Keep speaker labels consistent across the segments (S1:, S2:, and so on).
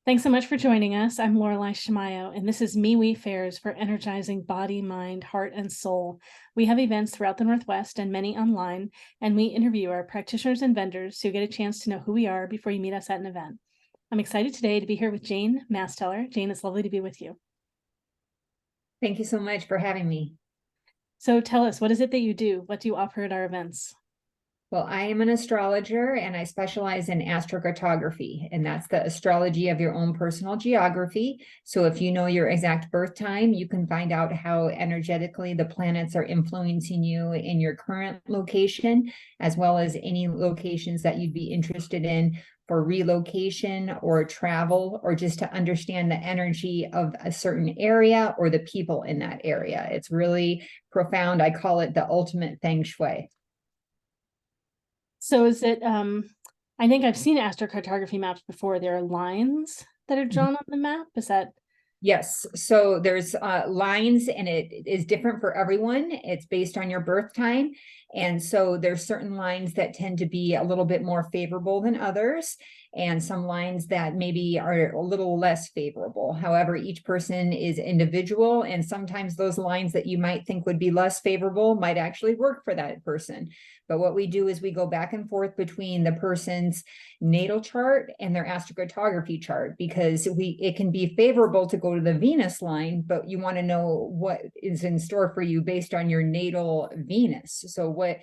S1: Thanks so much for joining us. I'm Lorelei Shamayo, and this is MeWe Fairs for energizing body, mind, heart, and soul. We have events throughout the Northwest and many online, and we interview our practitioners and vendors so you get a chance to know who we are before you meet us at an event. I'm excited today to be here with Jane Masteller. Jane, it's lovely to be with you.
S2: Thank you so much for having me.
S1: So tell us, what is it that you do? What do you offer at our events?
S2: Well, I am an astrologer and I specialize in astrocartography, and that's the astrology of your own personal geography. So if you know your exact birth time, you can find out how energetically the planets are influencing you in your current location, as well as any locations that you'd be interested in for relocation or travel, or just to understand the energy of a certain area or the people in that area. It's really profound. I call it the ultimate feng shui.
S1: So is it, I think I've seen astrocartography maps before. There are lines that are drawn on the map. Is that?
S2: Yes, so there's lines, and it is different for everyone. It's based on your birth time. And so there's certain lines that tend to be a little bit more favorable than others, and some lines that maybe are a little less favorable. However, each person is individual, and sometimes those lines that you might think would be less favorable might actually work for that person. But what we do is we go back and forth between the person's natal chart and their astrocartography chart, because it can be favorable to go to the Venus line, but you want to know what is in store for you based on your natal Venus. So what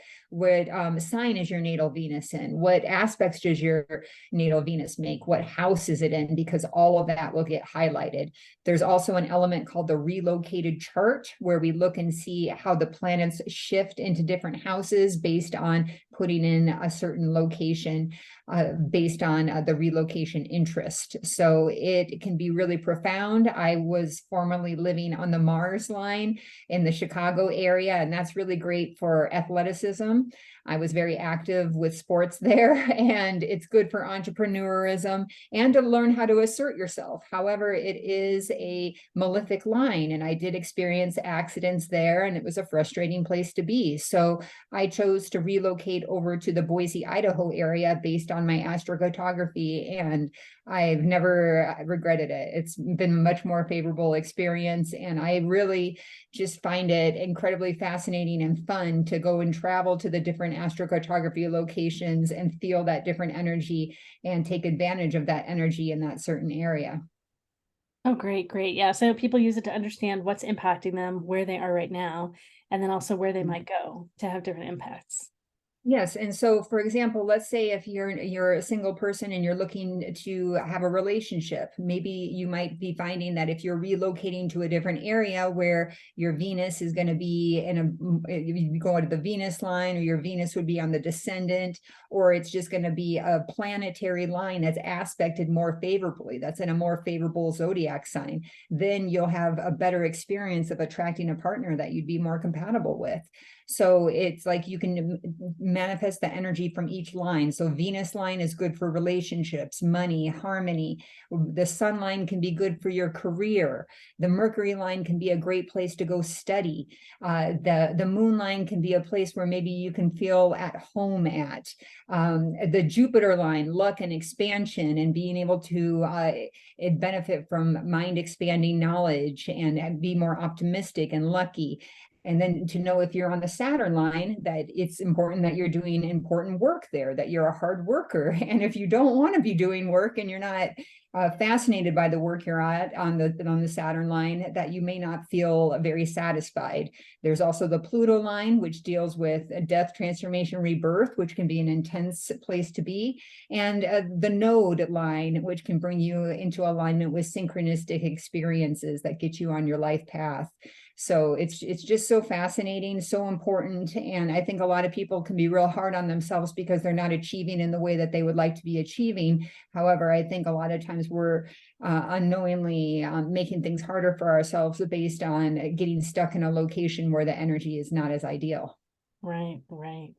S2: sign is your natal Venus in? What aspects does your natal Venus make? What house is it in? Because all of that will get highlighted. There's also an element called the relocated chart, where we look and see how the planets shift into different houses based on putting in a certain location, based on the relocation interest. So it can be really profound. I was formerly living on the Mars line in the Chicago area, and that's really great for athleticism. I was very active with sports there, and it's good for entrepreneurism and to learn how to assert yourself. However, it is a malefic line, and I did experience accidents there, and it was a frustrating place to be. So I chose to relocate over to the Boise, Idaho area based on my astrocartography, and I've never regretted it. It's been a much more favorable experience, and I really just find it incredibly fascinating and fun to go and travel to the different astrocartography locations and feel that different energy and take advantage of that energy in that certain area.
S1: Oh, great, great. Yeah. So people use it to understand what's impacting them, where they are right now, and then also where they might go to have different impacts.
S2: Yes, and so for example, let's say if you're a single person and you're looking to have a relationship, maybe you might be finding that if you're relocating to a different area where your Venus is going to be you go to the Venus line, or your Venus would be on the descendant, or it's just going to be a planetary line that's aspected more favorably, that's in a more favorable zodiac sign, then you'll have a better experience of attracting a partner that you'd be more compatible with. So it's like you can manifest the energy from each line. So Venus line is good for relationships, money, harmony. The sun line can be good for your career. The Mercury line can be a great place to go study. The moon line can be a place where maybe you can feel at home at. The Jupiter line, luck and expansion, and being able to benefit from mind expanding knowledge and be more optimistic and lucky. And then to know if you're on the Saturn line, that it's important that you're doing important work there, that you're a hard worker. And if you don't want to be doing work and you're not fascinated by the work you're at on the Saturn line, that you may not feel very satisfied. There's also the Pluto line, which deals with death, transformation, rebirth, which can be an intense place to be. And the Node line, which can bring you into alignment with synchronistic experiences that get you on your life path. So it's just so fascinating, so important. And I think a lot of people can be real hard on themselves because they're not achieving in the way that they would like to be achieving. However, I think a lot of times we're unknowingly making things harder for ourselves based on getting stuck in a location where the energy is not as ideal.
S1: Right, right.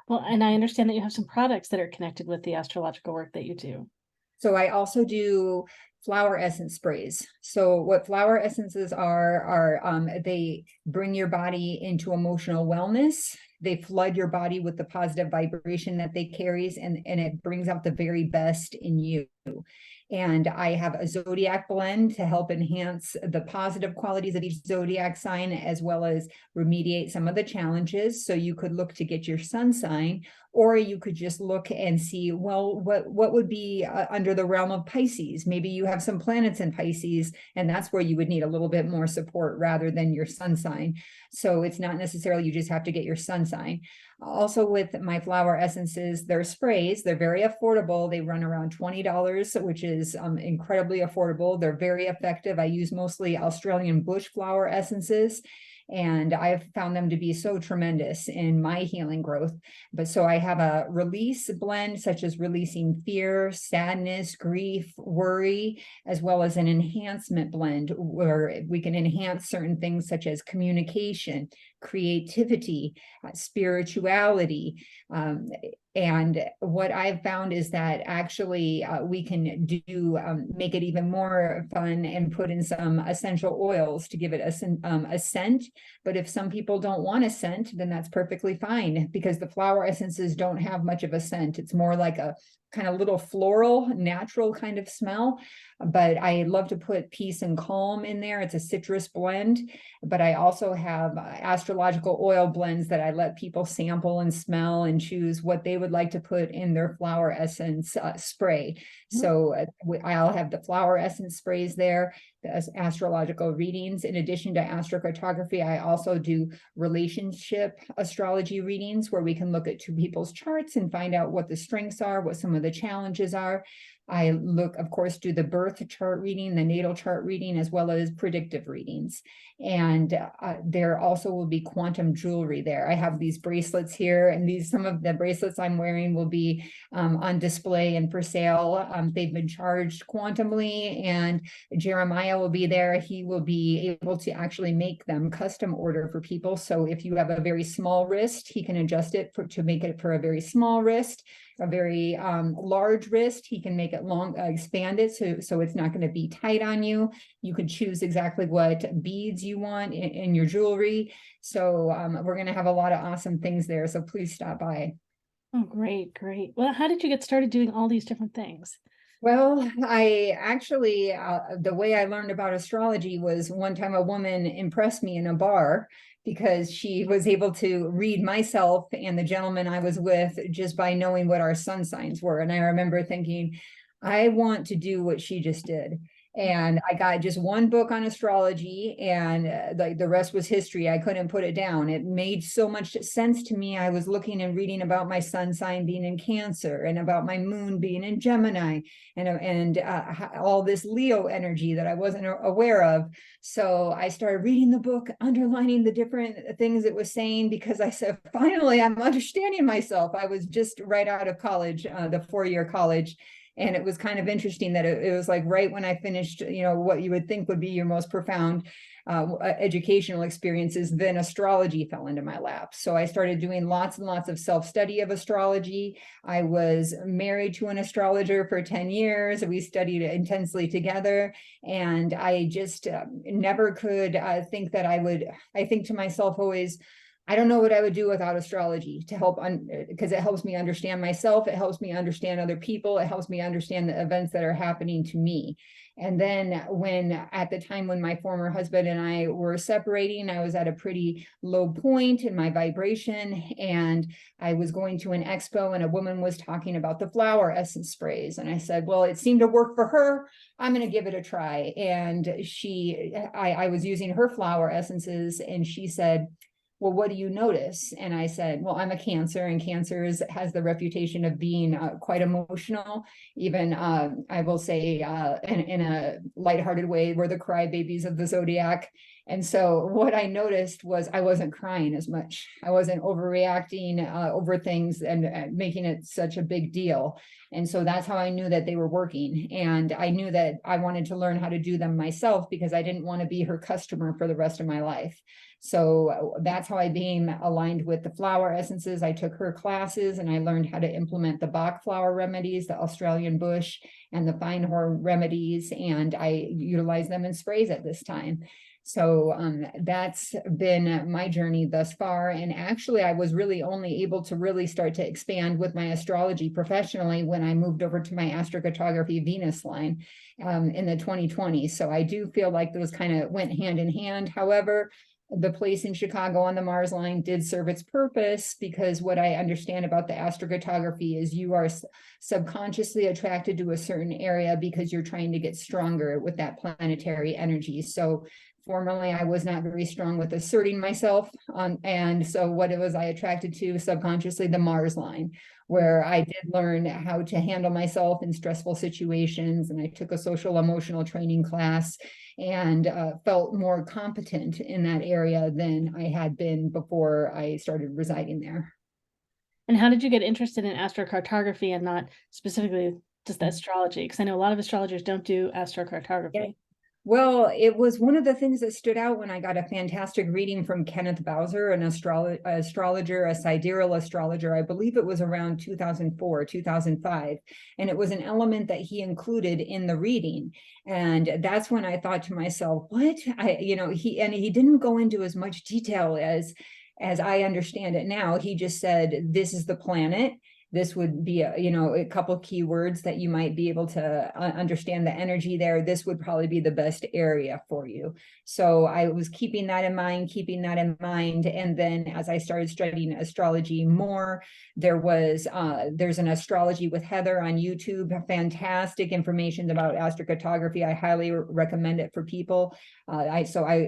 S1: Well, and I understand that you have some products that are connected with the astrological work that you do.
S2: So I also do flower essence sprays. So what flower essences are they bring your body into emotional wellness. they flood your body with the positive vibration that they carries, and it brings out the very best in you. And I have a zodiac blend to help enhance the positive qualities of each zodiac sign, as well as remediate some of the challenges. So you could look to get your sun sign, or you could just look and see, well, what would be under the realm of Pisces? Maybe you have some planets in Pisces, and that's where you would need a little bit more support rather than your sun sign. So it's not necessarily you just have to get your sun sign. Also, with my flower essences, they're sprays. They're very affordable. They run around $20, which is incredibly affordable. They're very effective. I use mostly Australian bush flower essences, and I've found them to be so tremendous in my healing growth. But so I have a release blend, such as releasing fear, sadness, grief, worry, as well as an enhancement blend where we can enhance certain things such as communication, creativity, spirituality. And what I've found is that actually we can make it even more fun and put in some essential oils to give it a scent. But if some people don't want a scent, then that's perfectly fine, because the flower essences don't have much of a scent. It's more like a kind of little floral, natural kind of smell. But I love to put peace and calm in there. It's a citrus blend. But I also have astrological oil blends that I let people sample and smell and choose what they would like to put in their flower essence spray. So I'll have the flower essence sprays there, the astrological readings. In addition to astrocartography, I also do relationship astrology readings where we can look at two people's charts and find out what the strengths are, what some of the challenges are. I look, of course, do the birth chart reading, the natal chart reading, as well as predictive readings. And there also will be quantum jewelry there. I have these bracelets here, and some of the bracelets I'm wearing will be on display and for sale. They've been charged quantumly, and Jeremiah will be there. He will be able to actually make them custom order for people. So if you have a very small wrist, he can adjust it to make it for a very small wrist. A very large wrist, he can make it long, expand it so it's not going to be tight on you. You can choose exactly what beads you want in your jewelry. So we're going to have a lot of awesome things there. So please stop by.
S1: Oh, great, great. Well, how did you get started doing all these different things?
S2: Well, I actually, the way I learned about astrology was one time a woman impressed me in a bar because she was able to read myself and the gentleman I was with just by knowing what our sun signs were. And I remember thinking, I want to do what she just did. And I got just one book on astrology, and the rest was history. I couldn't put it down. It made so much sense to me. I was looking and reading about my sun sign being in Cancer, and about my moon being in Gemini, and all this Leo energy that I wasn't aware of. So I started reading the book, underlining the different things it was saying, because I said, finally, I'm understanding myself. I was just right out of college, the 4-year college. And it was kind of interesting that it was like right when I finished, what you would think would be your most profound educational experiences, then astrology fell into my lap. So I started doing lots and lots of self-study of astrology. I was married to an astrologer for 10 years. We studied intensely together. And I just never could think that I think to myself always, I don't know what I would do without astrology to help, because it helps me understand myself. It helps me understand other people. It helps me understand the events that are happening to me. And then at the time when my former husband and I were separating, I was at a pretty low point in my vibration, and I was going to an expo, and a woman was talking about the flower essence sprays. And I said, well, it seemed to work for her. I'm going to give it a try. And I was using her flower essences, and she said, well, what do you notice? And I said, well, I'm a Cancer, and Cancer has the reputation of being quite emotional. Even I will say in a lighthearted way, we're the crybabies of the zodiac. And so what I noticed was I wasn't crying as much. I wasn't overreacting over things and making it such a big deal. And so that's how I knew that they were working. And I knew that I wanted to learn how to do them myself, because I didn't want to be her customer for the rest of my life. So that's how I became aligned with the flower essences. I took her classes, and I learned how to implement the Bach flower remedies, the Australian bush, and the fine horn remedies. And I utilize them in sprays at this time. So that's been my journey thus far. And actually, I was really only able to really start to expand with my astrology professionally when I moved over to my astrocartography Venus line in the 2020s. So I do feel like those kind of went hand in hand. However, the place in Chicago on the Mars line did serve its purpose, because what I understand about the astrocartography is you are subconsciously attracted to a certain area because you're trying to get stronger with that planetary energy. So formerly, I was not very strong with asserting myself on, and so what it was I attracted to subconsciously, the Mars line, where I did learn how to handle myself in stressful situations, and I took a social emotional training class and felt more competent in that area than I had been before I started residing there.
S1: And how did you get interested in astrocartography and not specifically just astrology? Because I know a lot of astrologers don't do
S2: Yeah.
S1: astrocartography.
S2: Well, it was one of the things that stood out when I got a fantastic reading from Kenneth Bowser, an astrologer, a sidereal astrologer. I believe it was around 2004, 2005. And it was an element that he included in the reading. And that's when I thought to myself, what? He didn't go into as much detail as I understand it now. He just said, this is the planet. This would be a couple of keywords that you might be able to understand the energy there. This would probably be the best area for you. So I was keeping that in mind. And then as I started studying astrology more, there's an astrology with Heather on YouTube, fantastic information about astrocartography. I highly recommend it for people. I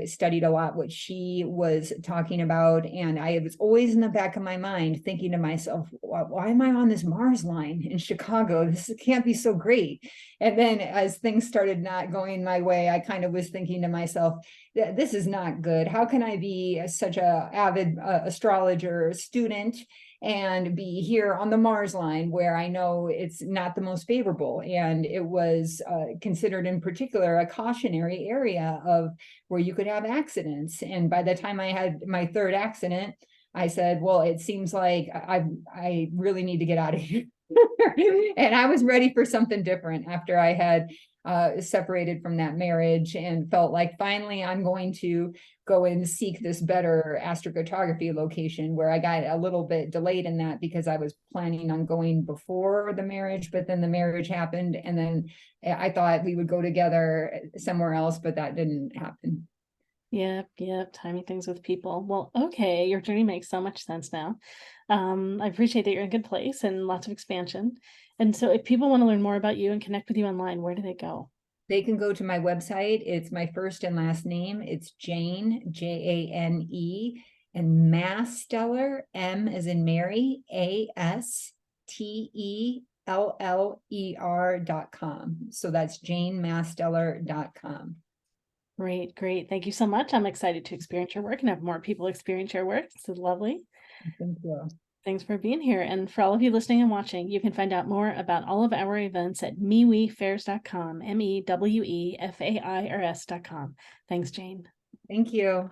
S2: studied a lot what she was talking about, and I was always in the back of my mind thinking to myself, why am I on this Mars line in Chicago? This can't be so great. And then as things started not going my way, I kind of was thinking to myself, this is not good. How can I be such a avid astrologer student and be here on the Mars line where I know it's not the most favorable? And it was considered in particular a cautionary area of where you could have accidents. And by the time I had my third accident, I said, well, it seems like I really need to get out of here. And I was ready for something different after I had separated from that marriage, and felt like finally I'm going to go and seek this better astrocartography location, where I got a little bit delayed in that because I was planning on going before the marriage, but then the marriage happened, and then I thought we would go together somewhere else, but that didn't happen.
S1: Yep, timing things with people. Well, okay, your journey makes so much sense now. I appreciate that you're in a good place and lots of expansion. And so if people want to learn more about you and connect with you online, where do they go?
S2: They can go to my website. It's my first and last name. It's Jane, Jane, and Masteller, M as in Mary, ASTELLER.com. So that's JaneMasteller.com.
S1: Great. Thank you so much. I'm excited to experience your work and have more people experience your work. This is lovely.
S2: Thank you.
S1: Thanks for being here. And for all of you listening and watching, you can find out more about all of our events at mewefairs.com, MEWEFAIRS.com. Thanks, Jane.
S2: Thank you.